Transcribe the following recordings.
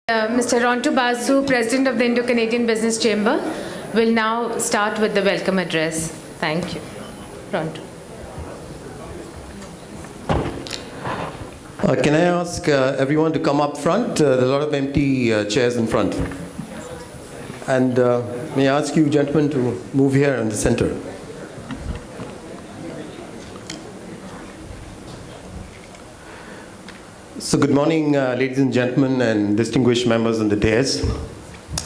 Mr. Rontu Basu, President of the Indo-Canadian Business Chamber, will now start with the welcome address. Thank you. Rontu. Can I ask everyone to come up front? There are a lot of empty chairs in front. And may I ask you gentlemen to move here in the center. So good morning, ladies and gentlemen, and distinguished members on the dais.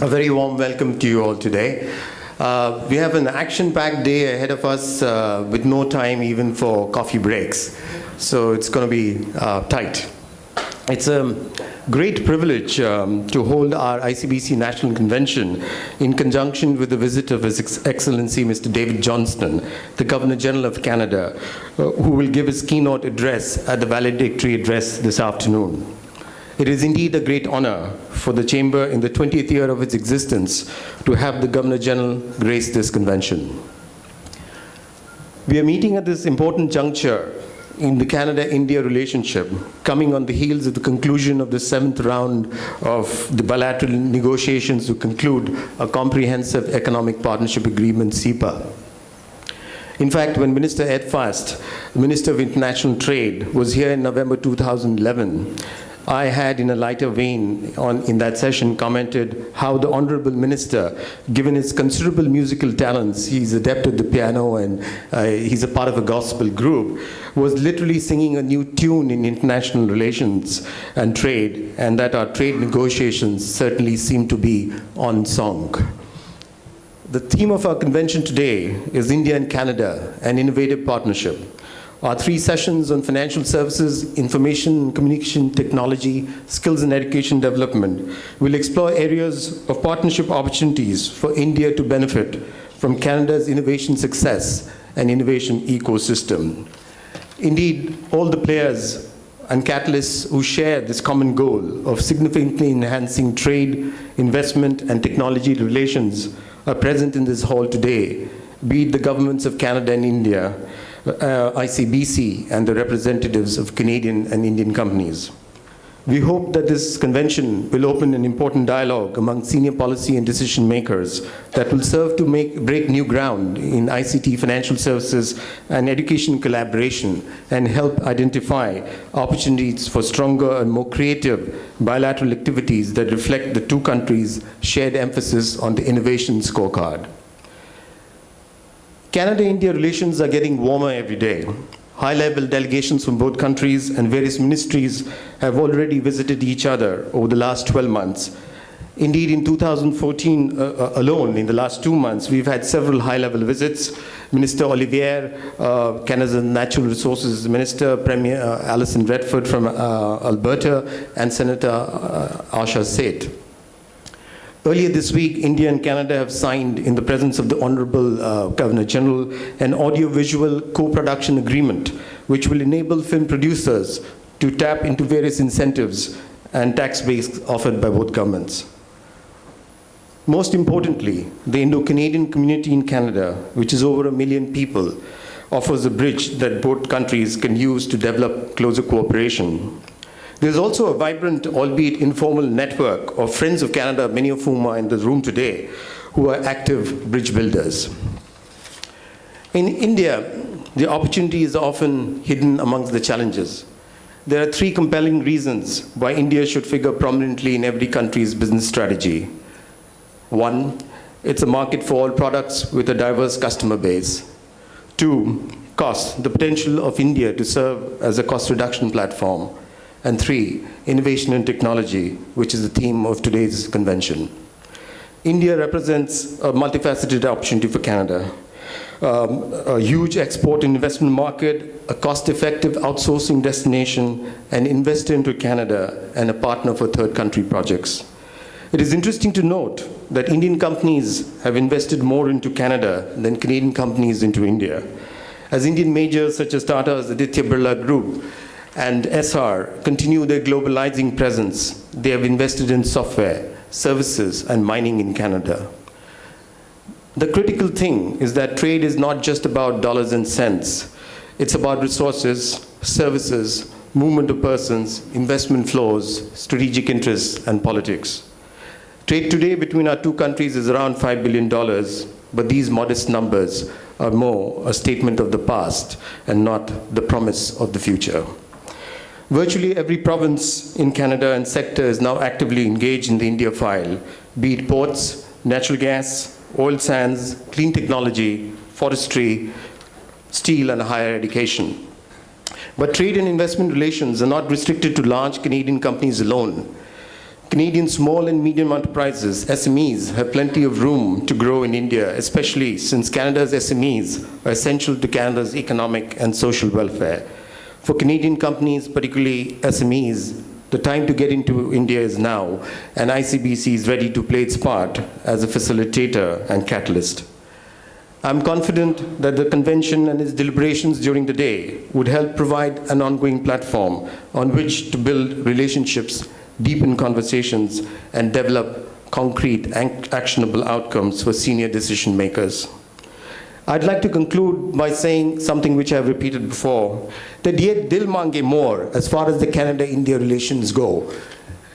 A very warm welcome to you all today. We have an action-packed day ahead of us with no time even for coffee breaks. So it's going to be tight. It's a great privilege to hold our ICBC National Convention in conjunction with the visit of His Excellency Mr. David Johnston, the Governor-General of Canada, who will give his keynote address at the valedictory address this afternoon. It is indeed a great honor for the Chamber in the 20th year of its existence to have the Governor-General grace this convention. We are meeting at this important juncture in the Canada-India relationship, coming on the heels of the conclusion of the 7th round of the bilateral negotiations to conclude a comprehensive economic partnership agreement, CEPA. In fact, when Minister Ed Fast, the Minister of International Trade, was here in November 2011, I had, in a lighter vein in that session, commented how the Honorable Minister, given his considerable musical talents, he's adept at the piano and he's a part of a gospel group, was literally singing a new tune in international relations and trade, and that our trade negotiations certainly seem to be on song. The theme of our convention today is India and Canada, an innovative partnership. Our 3 sessions on financial services, information and communication technology, skills and education development will explore areas of partnership opportunities for India to benefit from Canada's innovation success and innovation ecosystem. Indeed, all the players and catalysts who share this common goal of significantly enhancing trade, investment, and technology relations are present in this hall today, be it the governments of Canada and India, ICBC, and the representatives of Canadian and Indian companies. We hope that this convention will open an important dialogue among senior policy and decision makers that will serve to break new ground in ICT, financial services, and education collaboration, and help identify opportunities for stronger and more creative bilateral activities that reflect the 2 countries' shared emphasis on the innovation scorecard. Canada-India relations are getting warmer every day. High-level delegations from both countries and various ministries have already visited each other over the last 12 months. Indeed, in 2014 alone, in the last 2 months, we've had several high-level visits. Minister Olivier, Canada's Natural Resources Minister, Premier Alison Redford from Alberta, and Senator Asha Seth. Earlier this week, India and Canada have signed, in the presence of the Honorable Governor-General, an audio-visual co-production agreement which will enable film producers to tap into various incentives and tax base offered by both governments. Most importantly, the Indo-Canadian community in Canada, which is over 1 million people, offers a bridge that both countries can use to develop closer cooperation. There's also a vibrant, albeit informal, network of friends of Canada, many of whom are in the room today, who are active bridge builders. In India, the opportunity is often hidden amongst the challenges. There are 3 compelling reasons why India should figure prominently in every country's business strategy. 1, it's a market for all products with a diverse customer base. 2, cost, the potential of India to serve as a cost reduction platform. And 3, innovation and technology, which is the theme of today's convention. India represents a multifaceted opportunity for Canada. A huge export and investment market, a cost-effective outsourcing destination, an investor into Canada, and a partner for third country projects. It is interesting to note that Indian companies have invested more into Canada than Canadian companies into India. As Indian majors such as Tata's Aditya Birla Group and SR continue their globalizing presence, they have invested in software, services, and mining in Canada. The critical thing is that trade is not just about dollars and cents. It's about resources, services, movement of persons, investment flows, strategic interests, and politics. Trade today between our two countries is around $5 billion, but these modest numbers are more a statement of the past and not the promise of the future. Virtually every province in Canada and sector is now actively engaged in the India file, be it ports, natural gas, oil sands, clean technology, forestry, steel, and higher education. But trade and investment relations are not restricted to large Canadian companies alone. Canadian small and medium enterprises, SMEs, have plenty of room to grow in India, especially since Canada's SMEs are essential to Canada's economic and social welfare. For Canadian companies, particularly SMEs, the time to get into India is now, and ICBC is ready to play its part as a facilitator and catalyst. I'm confident that the convention and its deliberations during the day would help provide an ongoing platform on which to build relationships, deepen conversations, and develop concrete and actionable outcomes for senior decision makers. I'd like to conclude by saying something which I've repeated before, that yet dil mange more as far as the Canada-India relations go.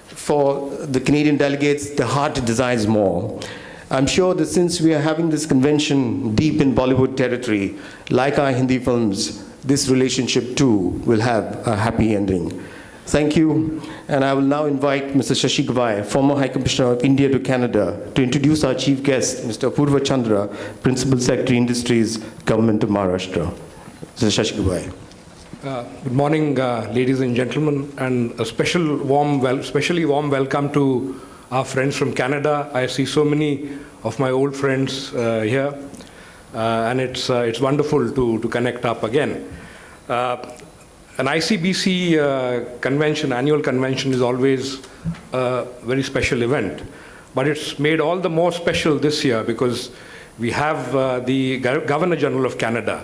For the Canadian delegates, the heart desires more. I'm sure that since we are having this convention deep in Bollywood territory, like our Hindi films, this relationship too will have a happy ending. Thank you, and I will now invite Mr. Shashi Gavai, former High Commissioner of India to Canada, to introduce our chief guest, Mr. Apurva Chandra, Principal Secretary Industries, Government of Maharashtra. Mr. Shashi Gavai. Good morning, ladies and gentlemen, and a especially warm welcome to our friends from Canada. I see so many of my old friends here, and it's wonderful to connect up again. An ICBC convention, annual convention, is always a very special event, but it's made all the more special this year because we have the Governor General of Canada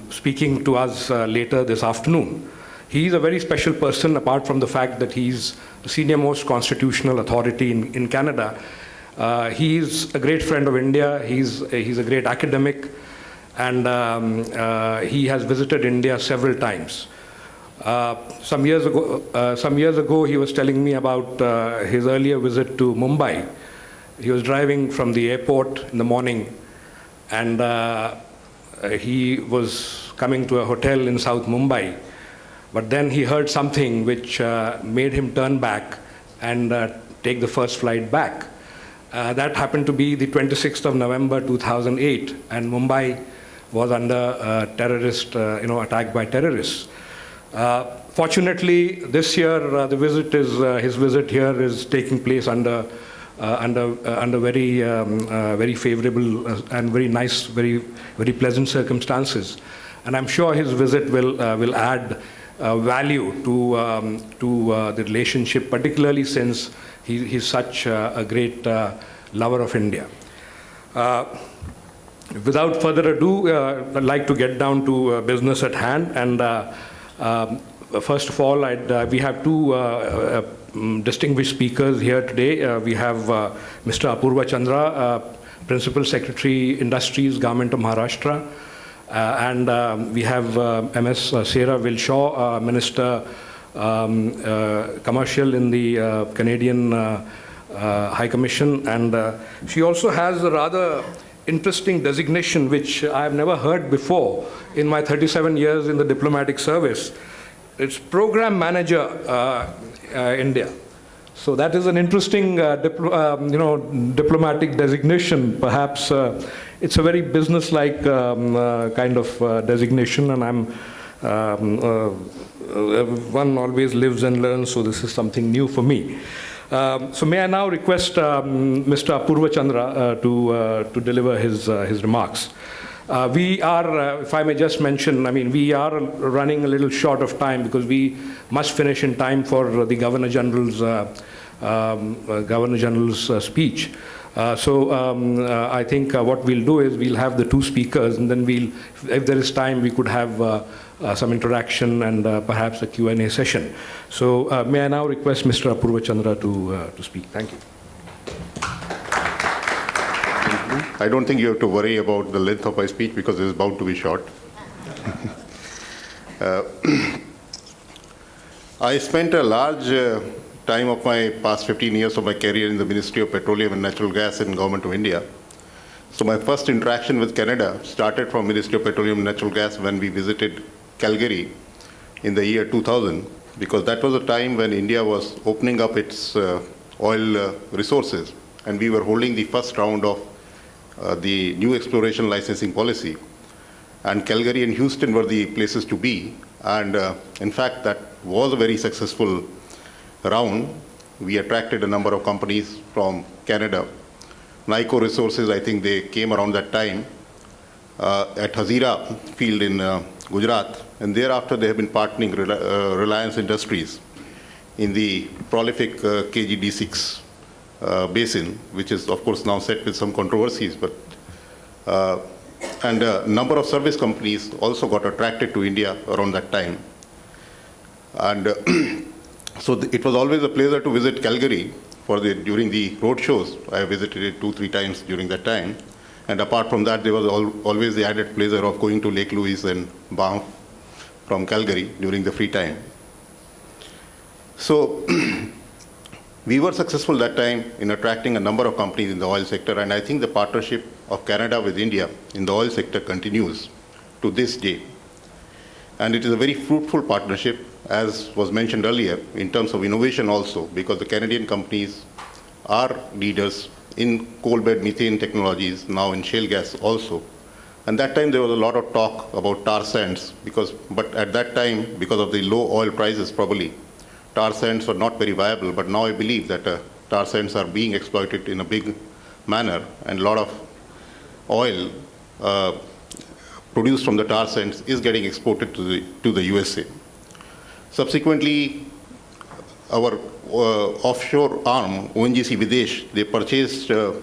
speaking to us later this afternoon. He's a very special person, apart from the fact that he's the senior-most constitutional authority in Canada. He's a great friend of India. He's a great academic, and he has visited India several times. Some years ago, he was telling me about his earlier visit to Mumbai. He was driving from the airport in the morning, and he was coming to a hotel in South Mumbai. But then he heard something which made him turn back and take the first flight back. That happened to be the 26th of November 2008, and Mumbai was under terrorist, attack by terrorists. Fortunately, this year his visit here is taking place under very favorable and very nice, very pleasant circumstances, and I'm sure his visit will add value to the relationship, particularly since he's such a great lover of India. Without further ado, I'd like to get down to business at hand. And first of all, we have two distinguished speakers here today. We have Mr. Apurva Chandra, Principal Secretary Industries, Government of Maharashtra. And we have Ms. Sarah Wilshaw, Minister Commercial in the Canadian High Commission. And she also has a rather interesting designation which I've never heard before in my 37 years in the diplomatic service. It's Program Manager India. So that is an interesting diplomatic designation. Perhaps it's a very business-like kind of designation, and one always lives and learns, so this is something new for me. So may I now request Mr. Apurva Chandra to deliver his remarks. We are, if I may just mention, we are running a little short of time because we must finish in time for the Governor General's speech. So I think what we'll do is we'll have the two speakers, and then if there is time, we could have some interaction and perhaps a Q&A session. So may I now request Mr. Apurva Chandra to speak. Thank you. I don't think you have to worry about the length of my speech because it is bound to be short. I spent a large time of my past 15 years of my career in the Ministry of Petroleum and Natural Gas in Government of India. So my first interaction with Canada started from Ministry of Petroleum and Natural Gas when we visited Calgary in the year 2000, because that was a time when India was opening up its oil resources, and we were holding the first round of the new exploration licensing policy. And Calgary and Houston were the places to be. And in fact, that was a very successful round. We attracted a number of companies from Canada. Nyko Resources, I think they came around that time at Hazira field in Gujarat. And thereafter, they have been partnering Reliance Industries in the prolific KG-D6 basin, which is, of course, now set with some controversies. But and a number of service companies also got attracted to India around that time. And so it was always a pleasure to visit Calgary during the road shows. I visited it 2-3 times during that time. And apart from that, there was always the added pleasure of going to Lake Louise and Banff from Calgary during the free time. So we were successful that time in attracting a number of companies in the oil sector, and I think the partnership of Canada with India in the oil sector continues to this day. And it is a very fruitful partnership, as was mentioned earlier, in terms of innovation also, because the Canadian companies are leaders in coal bed methane technologies, now in shale gas also. And that time there was a lot of talk about tar sands, but at that time, because of the low oil prices probably, tar sands were not very viable. But now I believe that tar sands are being exploited in a big manner, and a lot of oil produced from the tar sands is getting exported to the USA. Subsequently, our offshore arm, ONGC Videsh, they purchased a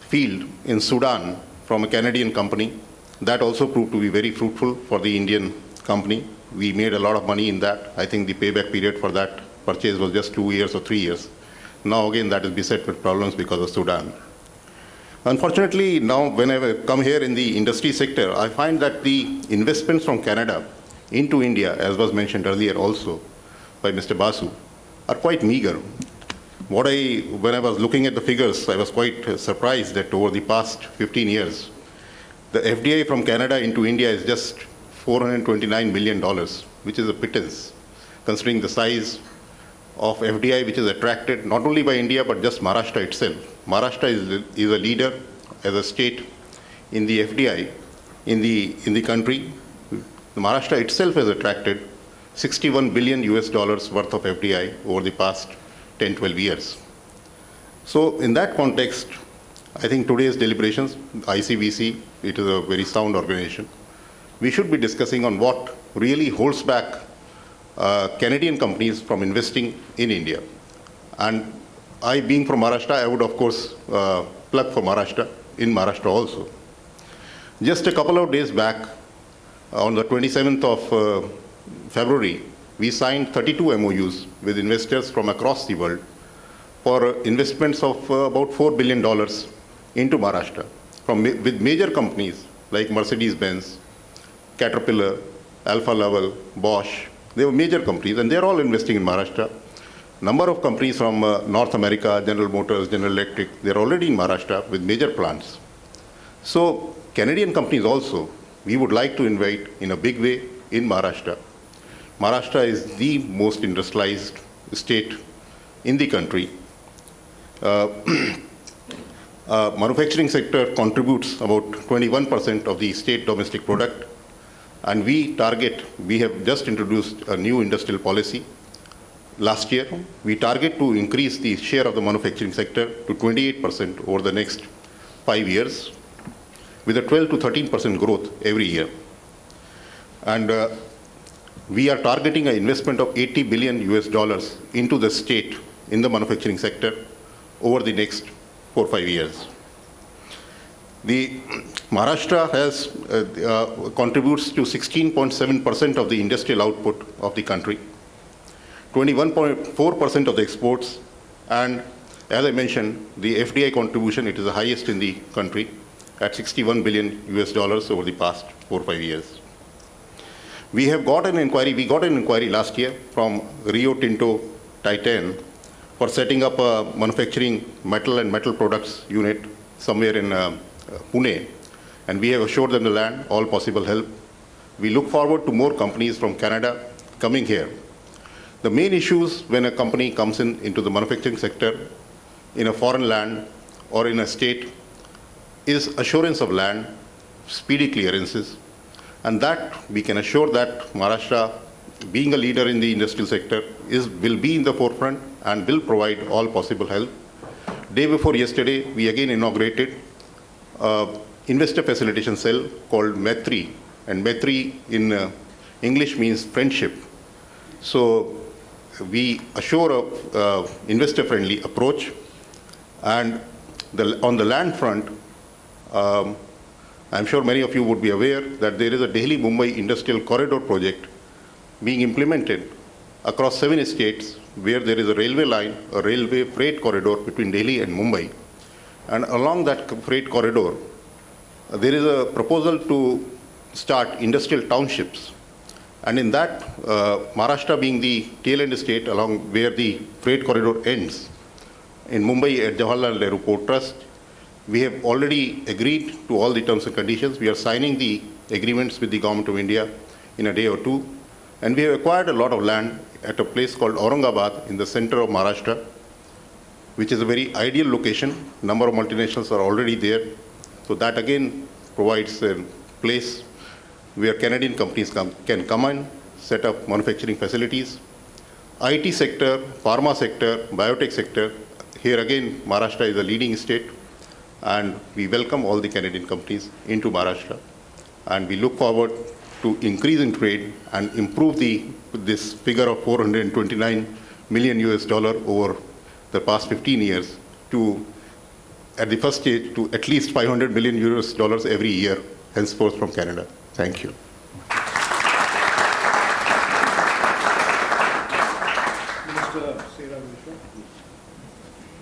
field in Sudan from a Canadian company. That also proved to be very fruitful for the Indian company. We made a lot of money in that. I think the payback period for that purchase was just 2 years or 3 years. Now again, that is beset with problems because of Sudan. Unfortunately, now when I come here in the industry sector, I find that the investments from Canada into India, as was mentioned earlier also by Mr. Basu, are quite meager. When I was looking at the figures, I was quite surprised that over the past 15 years, the FDI from Canada into India is just $429 million, which is a pittance, considering the size of FDI which is attracted not only by India, but just Maharashtra itself. Maharashtra is a leader as a state in the FDI in the country. Maharashtra itself has attracted $61 billion worth of FDI over the past 10-12 years. So in that context, I think today's deliberations, ICBC, it is a very sound organization. We should be discussing on what really holds back Canadian companies from investing in India. And I, being from Maharashtra, I would of course plug for Maharashtra, in Maharashtra also. Just a couple of days back, on the 27th of February, we signed 32 MOUs with investors from across the world for investments of about $4 billion into Maharashtra, with major companies like Mercedes-Benz, Caterpillar, Alpha Laval, Bosch. They were major companies, and they're all investing in Maharashtra. Number of companies from North America, General Motors, General Electric, they're already in Maharashtra with major plants. So Canadian companies also, we would like to invite in a big way in Maharashtra. Maharashtra is the most industrialized state in the country. Manufacturing sector contributes about 21% of the state domestic product. And we have just introduced a new industrial policy last year. We target to increase the share of the manufacturing sector to 28% over the next 5 years, with a 12 to 13% growth every year. And we are targeting an investment of $80 billion into the state in the manufacturing sector over the next 4 or 5 years. The Maharashtra contributes to 16.7% of the industrial output of the country, 21.4% of the exports, and as I mentioned, the FDI contribution, it is the highest in the country at $61 billion over the past 4 or 5 years. We got an inquiry last year from Rio Tinto Titan for setting up a manufacturing metal and metal products unit somewhere in Pune. And we have assured them the land, all possible help. We look forward to more companies from Canada coming here. The main issues when a company comes into the manufacturing sector in a foreign land or in a state is assurance of land, speedy clearances, and that we can assure that Maharashtra, being a leader in the industrial sector, will be in the forefront and will provide all possible help. Day before yesterday, we again inaugurated investor facilitation cell called Maitri, and Maitri in English means friendship. So we assure a investor-friendly approach, and on the land front, I'm sure many of you would be aware that there is a Delhi-Mumbai Industrial Corridor project being implemented across 7 states where there is a railway line, a railway freight corridor between Delhi and Mumbai. And along that freight corridor, there is a proposal to start industrial townships. And in that, Maharashtra being the tail end state along where the freight corridor ends, in Mumbai at Jawaharlal Nehru Port Trust, we have already agreed to all the terms and conditions. We are signing the agreements with the Government of India in a day or two. And we have acquired a lot of land at a place called Aurangabad in the center of Maharashtra, which is a very ideal location. Number of multinationals are already there. So that again provides a place where Canadian companies can come in, set up manufacturing facilities. IT sector, pharma sector, biotech sector, here again Maharashtra is a leading state, and we welcome all the Canadian companies into Maharashtra. And we look forward to increase in trade and improve this figure of $429 million over the past 15 years to, at the first stage, to at least $500 million every year, henceforth from Canada. Thank you.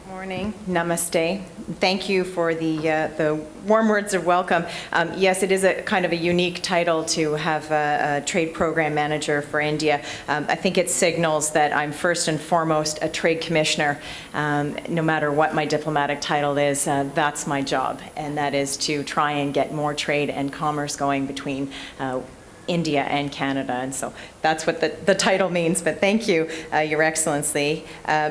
Morning, namaste. Thank you for the warm words of welcome. Yes, it is a kind of a unique title to have a trade program manager for India. I think it signals that I'm first and foremost a trade commissioner. No matter what my diplomatic title is, that's my job, and that is to try and get more trade and commerce going between India and Canada, and so that's what the title means, but thank you, Your Excellency.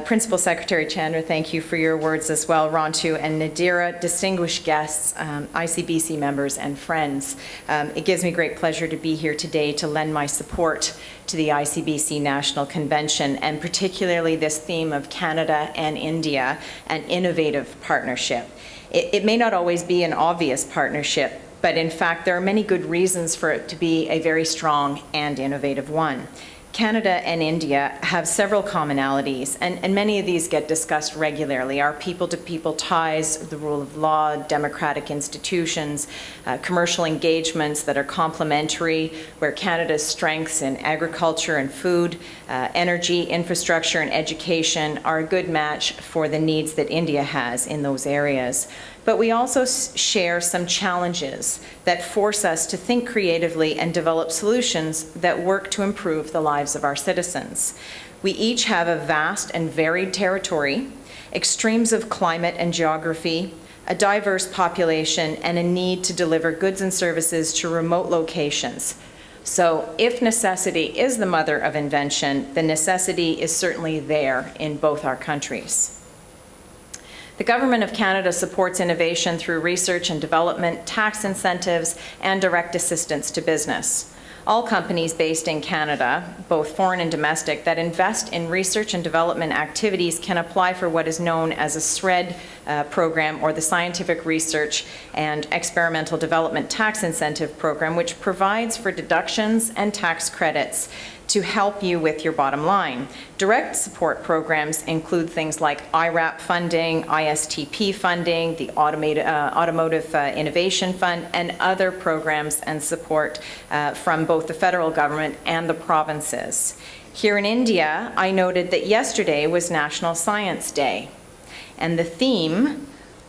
Principal Secretary Chandra, thank you for your words as well. Rantu and Nadira, distinguished guests, ICBC members and friends. It gives me great pleasure to be here today to lend my support to the ICBC National Convention, and particularly this theme of Canada and India, an innovative partnership. It may not always be an obvious partnership, but in fact, there are many good reasons for it to be a very strong and innovative one. Canada and India have several commonalities, and many of these get discussed regularly. Our people-to-people ties, the rule of law, democratic institutions, commercial engagements that are complementary, where Canada's strengths in agriculture and food, energy, infrastructure, and education are a good match for the needs that India has in those areas. But we also share some challenges that force us to think creatively and develop solutions that work to improve the lives of our citizens. We each have a vast and varied territory, extremes of climate and geography, a diverse population, and a need to deliver goods and services to remote locations. So if necessity is the mother of invention, the necessity is certainly there in both our countries. The Government of Canada supports innovation through research and development, tax incentives, and direct assistance to business. All companies based in Canada, both foreign and domestic, that invest in research and development activities can apply for what is known as a SRED program, or the Scientific Research and Experimental Development Tax Incentive Program, which provides for deductions and tax credits to help you with your bottom line. Direct support programs include things like IRAP funding, ISTP funding, the Automotive Innovation Fund, and other programs and support from both the federal government and the provinces. Here in India, I noted that yesterday was National Science Day, and the theme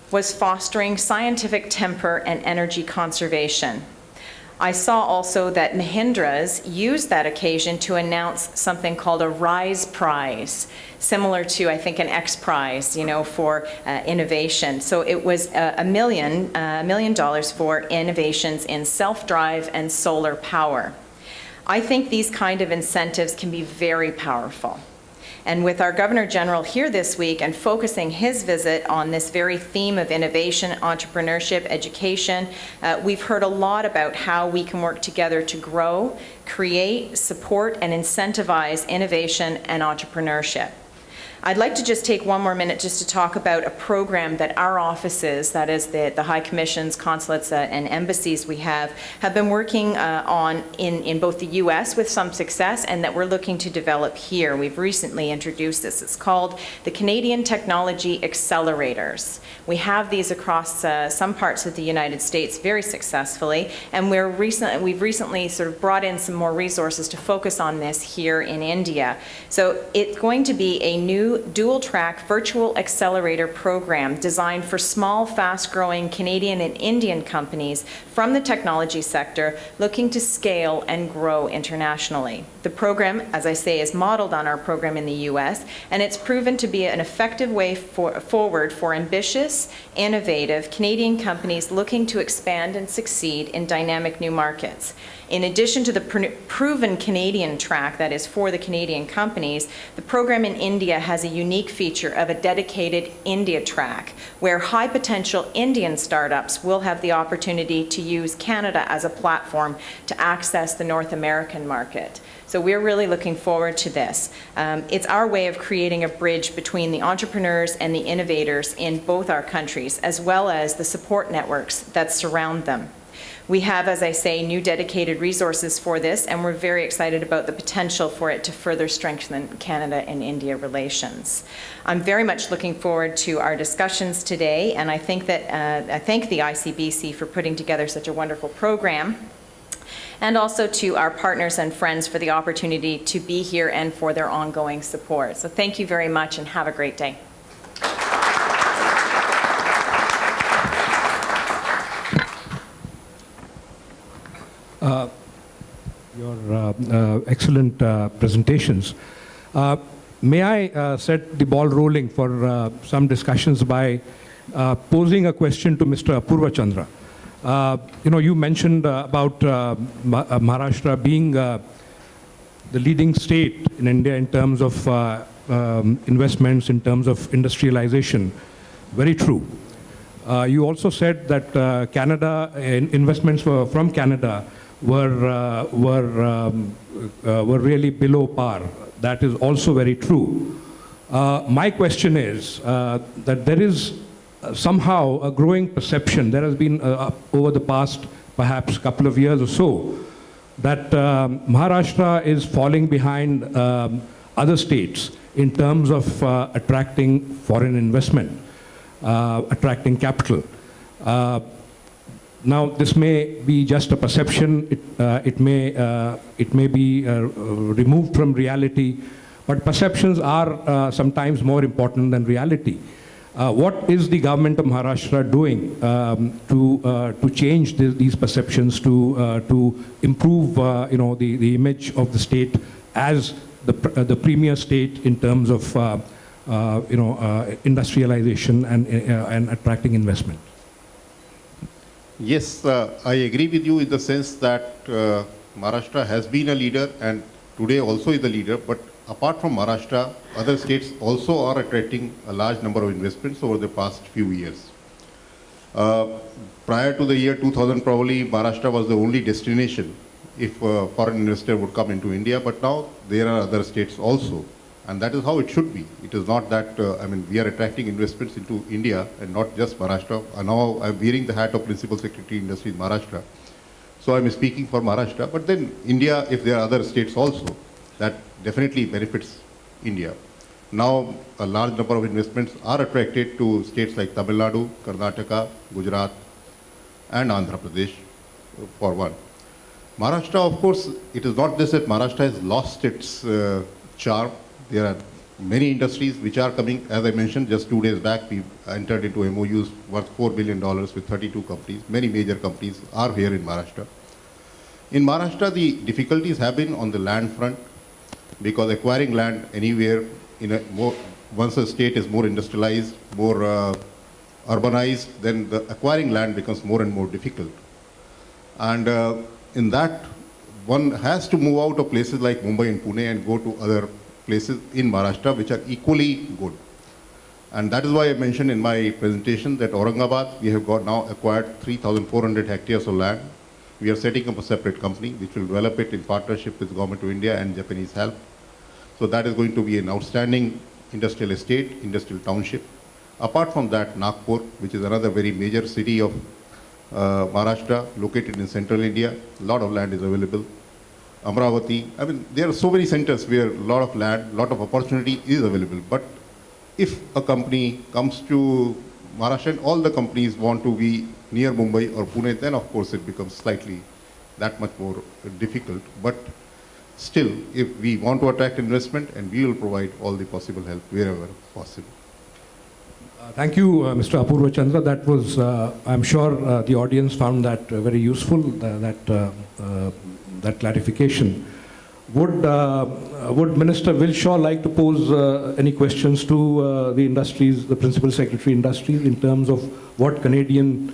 was fostering scientific temper and energy conservation. I saw also that Mahindra's used that occasion to announce something called a Rise Prize, similar to, I think, an X Prize, for innovation. So it was $1 million for innovations in self-drive and solar power. I think these kind of incentives can be very powerful. And with our Governor General here this week and focusing his visit on this very theme of innovation, entrepreneurship, education, we've heard a lot about how we can work together to grow, create, support, and incentivize innovation and entrepreneurship. I'd like to just take one more minute just to talk about a program that our offices, that is the High Commissions, consulates, and embassies we have been working on in both the U.S. with some success, and that we're looking to develop here. We've recently introduced this. It's called the Canadian Technology Accelerators. We have these across some parts of the United States very successfully, and we've recently sort of brought in some more resources to focus on this here in India. So it's going to be a new dual-track virtual accelerator program designed for small, fast-growing Canadian and Indian companies from the technology sector looking to scale and grow internationally. The program, as I say, is modeled on our program in the U.S., and it's proven to be an effective way forward for ambitious, innovative Canadian companies looking to expand and succeed in dynamic new markets. In addition to the proven Canadian track that is for the Canadian companies, the program in India has a unique feature of a dedicated India track, where high potential Indian startups will have the opportunity to use Canada as a platform to access the North American market. So we're really looking forward to this. It's our way of creating a bridge between the entrepreneurs and the innovators in both our countries, as well as the support networks that surround them. We have, as I say, new dedicated resources for this, and we're very excited about the potential for it to further strengthen Canada and India relations. I'm very much looking forward to our discussions today, and I thank the ICBC for putting together such a wonderful program, and also to our partners and friends for the opportunity to be here and for their ongoing support. So thank you very much, and have a great day. Your excellent presentations. May I set the ball rolling for some discussions by posing a question to Mr. Apurva Chandra. You mentioned about Maharashtra being the leading state in India in terms of investments, in terms of industrialization. Very true. You also said that Canada, investments from Canada were really below par. That is also very true. My question is that there is somehow a growing perception, there has been over the past perhaps couple of years or so, that Maharashtra is falling behind other states in terms of attracting foreign investment, attracting capital. Now, this may be just a perception. It may be removed from reality, but perceptions are sometimes more important than reality. What is the government of Maharashtra doing to change these perceptions, to improve, the image of the state as the premier state in terms of, industrialization and attracting investment? Yes, I agree with you in the sense that Maharashtra has been a leader and today also is a leader, but apart from Maharashtra, other states also are attracting a large number of investments over the past few years. Prior to the year 2000, probably Maharashtra was the only destination if a foreign investor would come into India, but now there are other states also. And that is how it should be. It is not that, we are attracting investments into India and not just Maharashtra. And now I'm wearing the hat of Principal Secretary Industry in Maharashtra. So I'm speaking for Maharashtra. But then India, if there are other states also, that definitely benefits India. Now a large number of investments are attracted to states like Tamil Nadu, Karnataka, Gujarat, and Andhra Pradesh, for one. Maharashtra, of course, it is not this that Maharashtra has lost its charm. There are many industries which are coming. As I mentioned, just 2 days back, we entered into MOUs worth $4 billion with 32 companies. Many major companies are here in Maharashtra. In Maharashtra, the difficulties have been on the land front because acquiring land anywhere once a state is more industrialized, more urbanized, then the acquiring land becomes more and more difficult. And in that, one has to move out of places like Mumbai and Pune and go to other places in Maharashtra which are equally good. And that is why I mentioned in my presentation that Aurangabad, we have now acquired 3,400 hectares of land. We are setting up a separate company which will develop it in partnership with the Government of India and Japanese help. So that is going to be an outstanding industrial estate, industrial township. Apart from that, Nagpur, which is another very major city of Maharashtra, located in central India, a lot of land is available. Amravati, I mean, there are so many centers where a lot of land, a lot of opportunity is available. But if a company comes to Maharashtra and all the companies want to be near Mumbai or Pune, then of course it becomes slightly that much more difficult. But still, if we want to attract investment, and we will provide all the possible help wherever possible. Thank you, Mr. Apurva Chandra. That was, I'm sure the audience found that very useful, that clarification. Would Minister Wilshaw like to pose any questions to the industries, the Principal Secretary Industries, in terms of what Canadian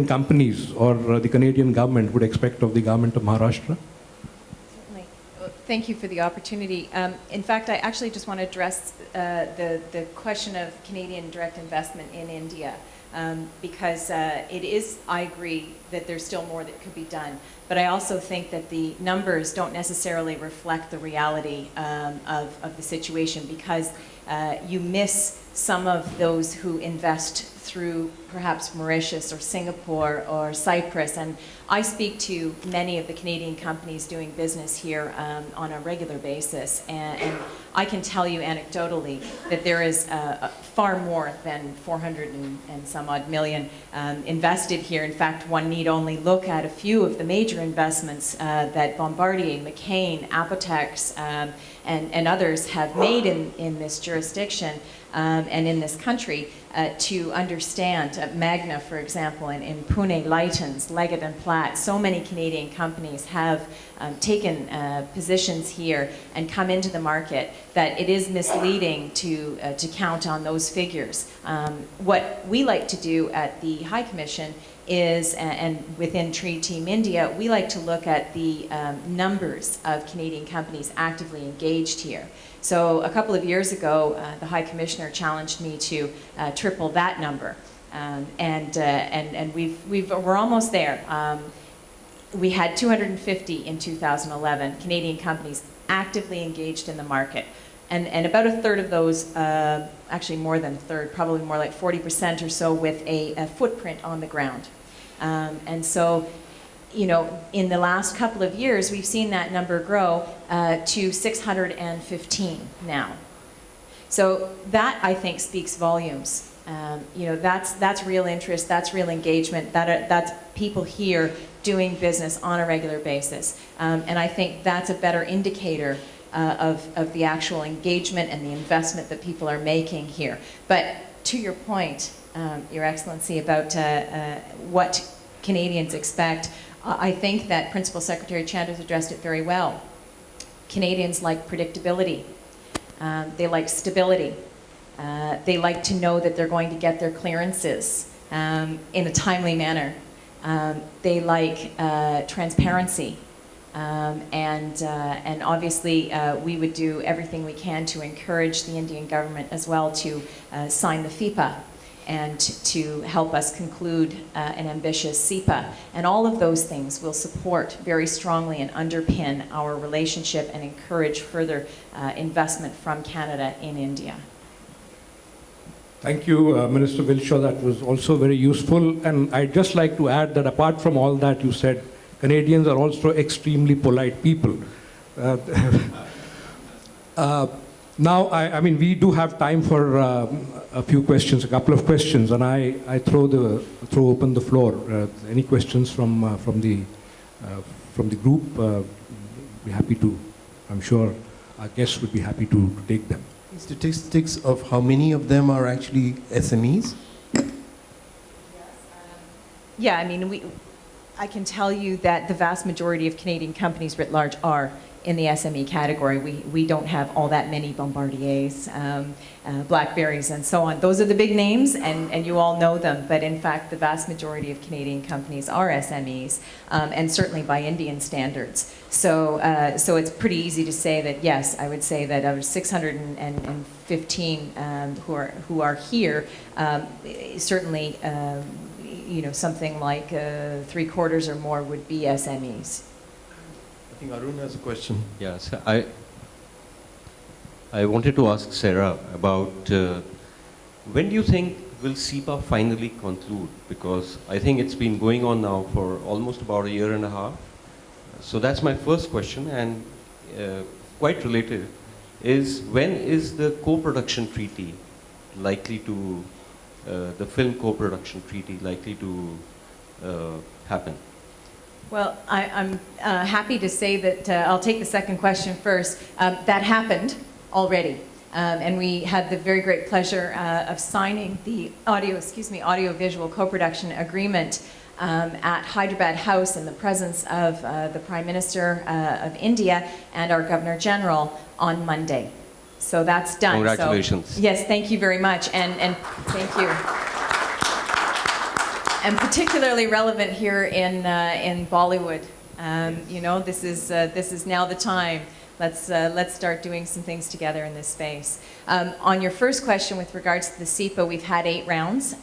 companies or the Canadian government would expect of the government of Maharashtra? Certainly. Well, thank you for the opportunity. In fact, I actually just want to address the question of Canadian direct investment in India. Because it is, I agree, that there's still more that could be done. But I also think that the numbers don't necessarily reflect the reality of the situation, because you miss some of those who invest through perhaps Mauritius or Singapore or Cyprus. And I speak to many of the Canadian companies doing business here on a regular basis. And I can tell you anecdotally that there is far more than 400 and some odd million invested here. In fact, one need only look at a few of the major investments that Bombardier, McCain, Apotex, and others have made in this jurisdiction and in this country to understand. Magna, for example, in Pune, Lightens, Leggett and Platt, so many Canadian companies have taken positions here and come into the market that it is misleading to count on those figures. What we like to do at the High Commission is, and within Trade Team India, we like to look at the numbers of Canadian companies actively engaged here. So a couple of years ago, the High Commissioner challenged me to triple that number, and we're almost there. We had 250 in 2011 Canadian companies actively engaged in the market. And about a third of those, actually more than a third, probably more like 40% or so, with a footprint on the ground. And so, you know, in the last couple of years, we've seen that number grow to 615 now. So that, I think, speaks volumes. You know, that's real interest, that's real engagement, that's people here doing business on a regular basis. And I think that's a better indicator of the actual engagement and the investment that people are making here. But to your point, Your Excellency, about what Canadians expect, I think that Principal Secretary Chandra's addressed it very well. Canadians like predictability. They like stability. They like to know that they're going to get their clearances in a timely manner. They like transparency. And obviously, we would do everything we can to encourage the Indian government as well to sign the FIPA and to help us conclude an ambitious CEPA. And all of those things will support very strongly and underpin our relationship and encourage further investment from Canada in India. Thank you, Minister Wilshaw. That was also very useful. And I'd just like to add that apart from all that you said, Canadians are also extremely polite people. Now, I mean, we do have time for a few questions, a couple of questions, and I throw open the floor. Any questions from the group? Be happy to. I'm sure our guests would be happy to take them. Statistics of how many of them are actually SMEs? Yeah, I mean, I can tell you that the vast majority of Canadian companies writ large are in the SME category. We don't have all that many Bombardiers, Blackberries, and so on. Those are the big names, and you all know them. But in fact, the vast majority of Canadian companies are SMEs, and certainly by Indian standards. So it's pretty easy to say that, yes, I would say that of 615 who are here, certainly, something like 3/4 or more would be SMEs. I think Arun has a question. Yes, I wanted to ask Sarah about when do you think will SEPA finally conclude? Because I think it's been going on now for almost about a year and a half. So that's my first question, and quite related is, when is the co-production treaty likely to, the film co-production treaty likely to happen? Well, I'm happy to say that I'll take the second question first. That happened already. And we had the very great pleasure of signing the audio-visual co-production agreement at Hyderabad House in the presence of the Prime Minister of India and our Governor General on Monday. So that's done. Congratulations. So, yes, thank you very much, and thank you. And particularly relevant here in Bollywood. This is now the time. Let's start doing some things together in this space. On your first question with regards to the SEPA, we've had 8 rounds.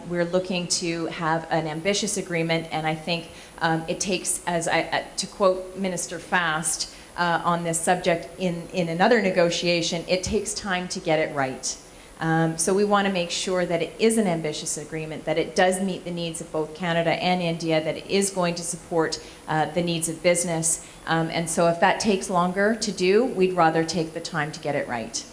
We're looking to have an ambitious agreement, and I think it takes, to quote Minister Fast on this subject in another negotiation, it takes time to get it right. So we want to make sure that it is an ambitious agreement, that it does meet the needs of both Canada and India, that it is going to support the needs of business. And so if that takes longer to do, we'd rather take the time to get it right.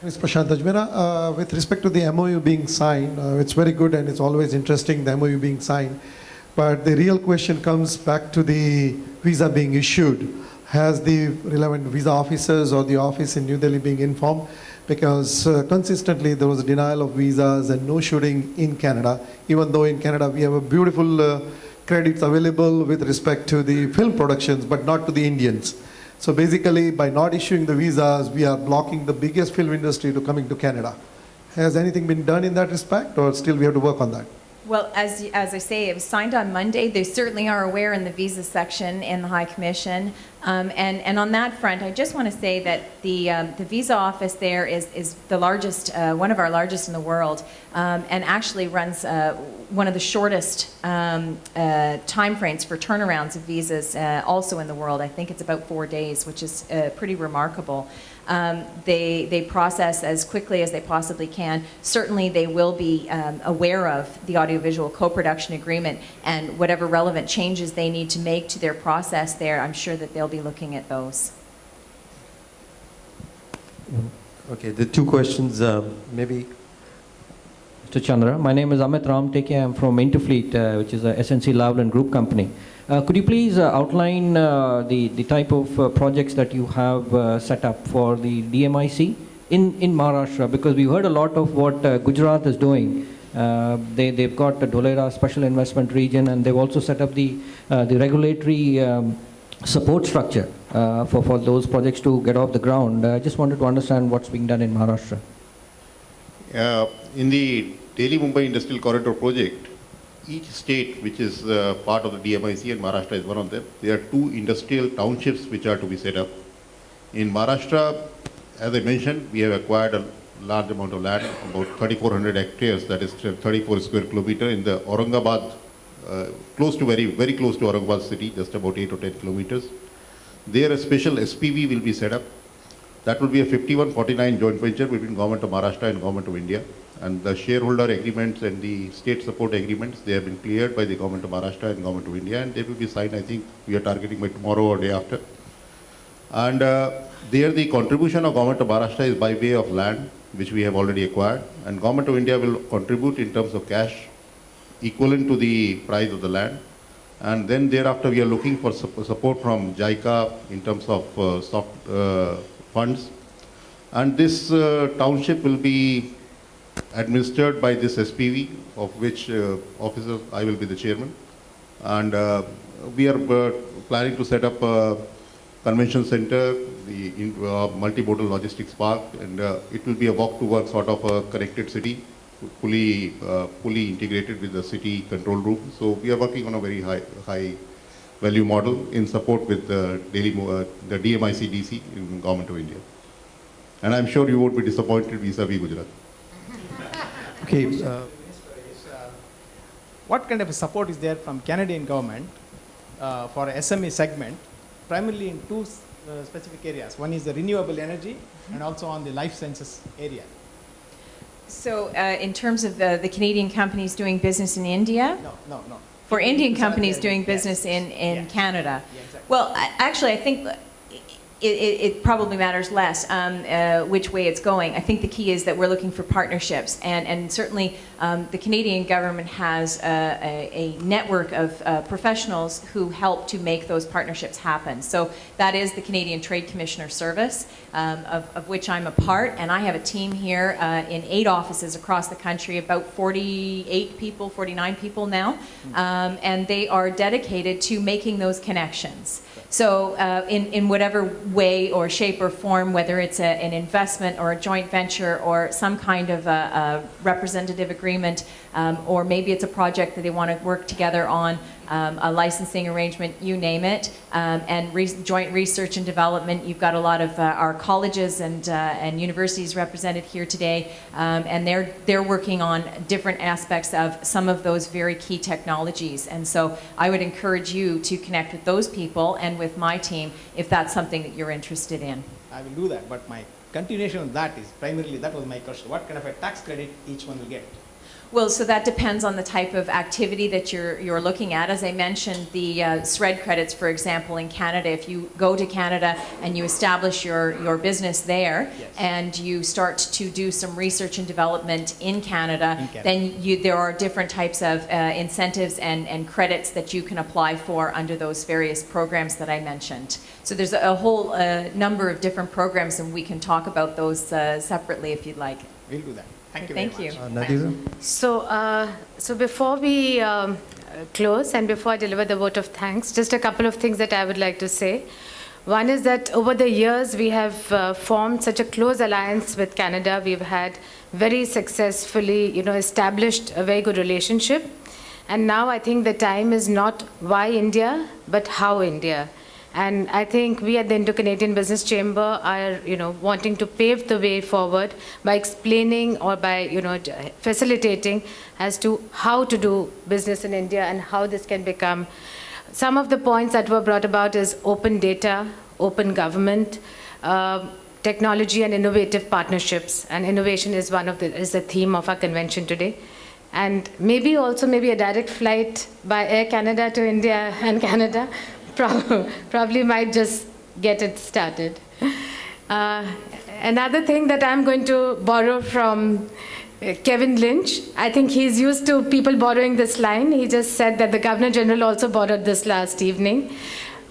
Ms. Prashant Ajmera, with respect to the MOU being signed, it's very good and it's always interesting, the MOU being signed. But the real question comes back to the visa being issued. Has the relevant visa officers or the office in New Delhi being informed? Because consistently there was a denial of visas and no shooting in Canada, even though in Canada we have a beautiful credits available with respect to the film productions, but not to the Indians. So basically, by not issuing the visas, we are blocking the biggest film industry to coming to Canada. Has anything been done in that respect, or still we have to work on that? Well, as I say, it was signed on Monday. They certainly are aware in the visa section in the High Commission. And on that front, I just want to say that the visa office there is the largest, one of our largest in the world, and actually runs one of the shortest time frames for turnarounds of visas also in the world. I think it's about 4 days, which is pretty remarkable. They process as quickly as they possibly can. Certainly they will be aware of the audiovisual co-production agreement, and whatever relevant changes they need to make to their process there, I'm sure that they'll be looking at those. Okay, the 2 questions, maybe. Mr. Chandra, my name is Amit Ramteke. I'm from Interfleet, which is a SNC Lavalin Group company. Could you please outline the type of projects that you have set up for the DMIC in Maharashtra? Because we heard a lot of what Gujarat is doing. They've got the Dholera Special Investment Region, and they've also set up the regulatory support structure for those projects to get off the ground. I just wanted to understand what's being done in Maharashtra. In the Delhi-Mumbai Industrial Corridor project, each state which is part of the DMIC, and Maharashtra is one of them, there are 2 industrial townships which are to be set up. In Maharashtra, as I mentioned, we have acquired a large amount of land, about 3,400 hectares, that is 34 square kilometer in the Aurangabad, very close to Aurangabad city, just about 8 or 10 kilometers. There a special SPV will be set up. That will be a 51-49 joint venture between Government of Maharashtra and Government of India. And the shareholder agreements and the state support agreements, they have been cleared by the Government of Maharashtra and Government of India, and they will be signed, I think, we are targeting by tomorrow or day after. And there the contribution of Government of Maharashtra is by way of land, which we have already acquired, and Government of India will contribute in terms of cash equivalent to the price of the land. And then thereafter we are looking for support from JICA in terms of soft funds. And this township will be administered by this SPV, of which officer I will be the chairman. And we are planning to set up a convention center, the multimodal logistics park, and it will be a walk-to-work sort of a connected city, fully integrated with the city control room. So we are working on a very high value model in support with the DMIC DC in Government of India. And I'm sure you won't be disappointed vis-a-vis Gujarat. Okay. What kind of support is there from Canadian government for SME segment, primarily in two specific areas? One is the renewable energy and also on the life sciences area. So in terms of the Canadian companies doing business in India? No. For Indian These are companies the- doing yes, business in yes. Canada? Yeah, exactly. Well, actually, I think it probably matters less which way it's going. I think the key is that we're looking for partnerships, and certainly the Canadian government has a network of professionals who help to make those partnerships happen. So that is the Canadian Trade Commissioner Service, of which I'm a part, and I have a team here in 8 offices across the country, about 48 people, 49 people now, and they are dedicated to making those connections. So in whatever way or shape or form, whether it's an investment or a joint venture or some kind of a representative agreement, or maybe it's a project that they want to work together on, a licensing arrangement, you name it, and joint research and development. You've got a lot of our colleges and universities represented here today, and they're working on different aspects of some of those very key technologies. And so I would encourage you to connect with those people and with my team if that's something that you're interested in. I will do that, but my continuation of that is primarily, that was my question, what kind of a tax credit each one will get? Well, so that depends on the type of activity that you're looking at. As I mentioned, the SRED credits, for example, in Canada, if you go to Canada and you establish your business there, Yes. and you start to do some research and development in Canada, In Canada. then there are different types of incentives and credits that you can apply for under those various programs that I mentioned. So there's a whole number of different programs, and we can talk about those separately if you'd like. We'll do that. Thank you Thank very you. much. Nadira? So before we close and before I deliver the vote of thanks, just a couple of things that I would like to say. One is that over the years we have formed such a close alliance with Canada. We've had very successfully, established a very good relationship. And now I think the time is not why India, but how India. And I think we at the Indo-Canadian Business Chamber are, wanting to pave the way forward by explaining or by, facilitating as to how to do business in India and how this can become. Some of the points that were brought about is open data, open government, technology and innovative partnerships. And innovation is is the theme of our convention today. And maybe a direct flight by Air Canada to India and Canada probably might just get it started. Another thing that I'm going to borrow from Kevin Lynch, I think he's used to people borrowing this line. He just said that the Governor General also borrowed this last evening.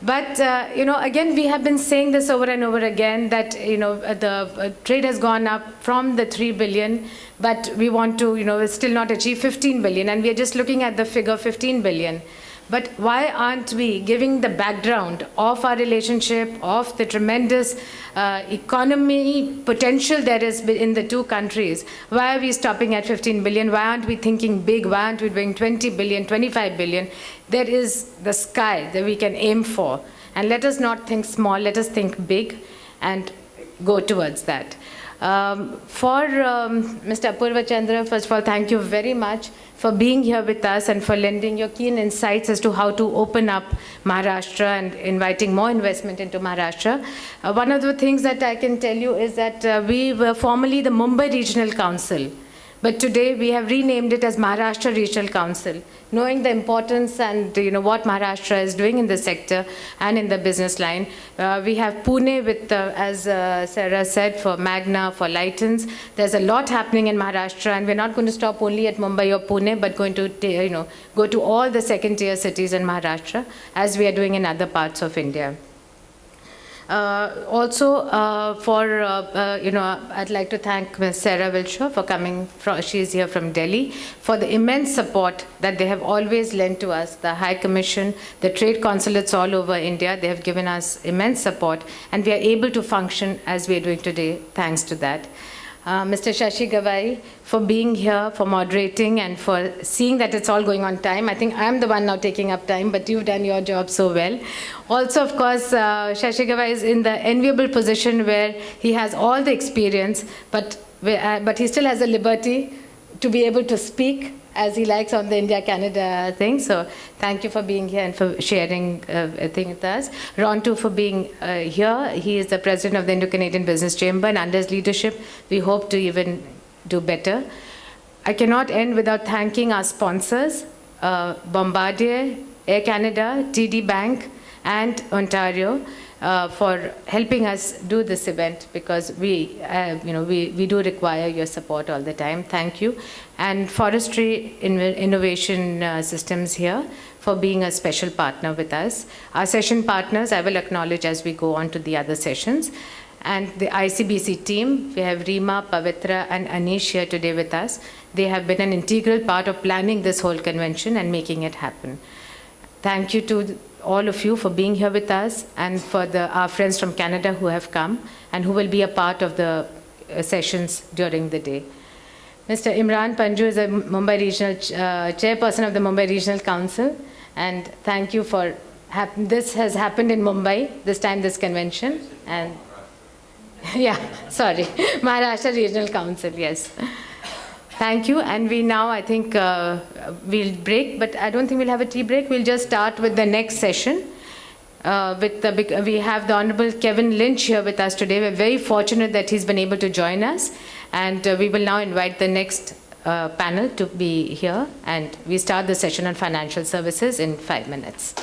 But, again, we have been saying this over and over again that, the trade has gone up from the 3 billion, but we want to, still not achieve 15 billion. And we are just looking at the figure 15 billion. But why aren't we giving the background of our relationship, of the tremendous economy potential there is in the two countries? Why are we stopping at 15 billion? Why aren't we thinking big? Why aren't we doing 20 billion, 25 billion? There is the sky that we can aim for. And let us not think small, let us think big and go towards that. For Mr. Apurva Chandra, first of all, thank you very much for being here with us and for lending your keen insights as to how to open up Maharashtra and inviting more investment into Maharashtra. One of the things that I can tell you is that we were formerly the Mumbai Regional Council, but today we have renamed it as Maharashtra Regional Council, knowing the importance and what Maharashtra is doing in the sector and in the business line. We have Pune with, as Sarah said, for Magna, for Lightens. There's a lot happening in Maharashtra, and we're not going to stop only at Mumbai or Pune, but going to go to all the second-tier cities in Maharashtra, as we are doing in other parts of India. Also, I'd like to thank Ms. Sarah Wilshaw for coming. She's here from Delhi, for the immense support that they have always lent to us. The High Commission, the trade consulates all over India, they have given us immense support, and we are able to function as we are doing today, thanks to that. Mr. Shashi Gawai, for being here, for moderating, and for seeing that it's all going on time. I think I'm the one now taking up time, but you've done your job so well. Also, of course, Shashi Gawai is in the enviable position where he has all the experience, but he still has the liberty to be able to speak as he likes on the India-Canada thing. So thank you for being here and for sharing a thing with us. Rontu for being here. He is the president of the Indo-Canadian Business Chamber, and under his leadership, we hope to even do better. I cannot end without thanking our sponsors, Bombardier, Air Canada, TD Bank, and Ontario, for helping us do this event, because we do require your support all the time. Thank you. And Forestry Innovation Systems here for being a special partner with us. Our session partners, I will acknowledge as we go on to the other sessions. And the ICBC team, we have Rima, Pavitra, and Anish here today with us. They have been an integral part of planning this whole convention and making it happen. Thank you to all of you for being here with us, and for our friends from Canada who have come and who will be a part of the sessions during the day. Mr. Imran Panju is a Mumbai Regional chairperson of the Mumbai Regional Council, and thank you for this has happened in Mumbai this time, this convention, and yeah, sorry, Maharashtra Regional Council, yes. Thank you, and we now, I think, we'll break, but I don't think we'll have a tea break. We'll just start with the next session. We have the Honorable Kevin Lynch here with us today. We're very fortunate that he's been able to join us, and we will now invite the next panel to be here, and we start the session on financial services in 5 minutes.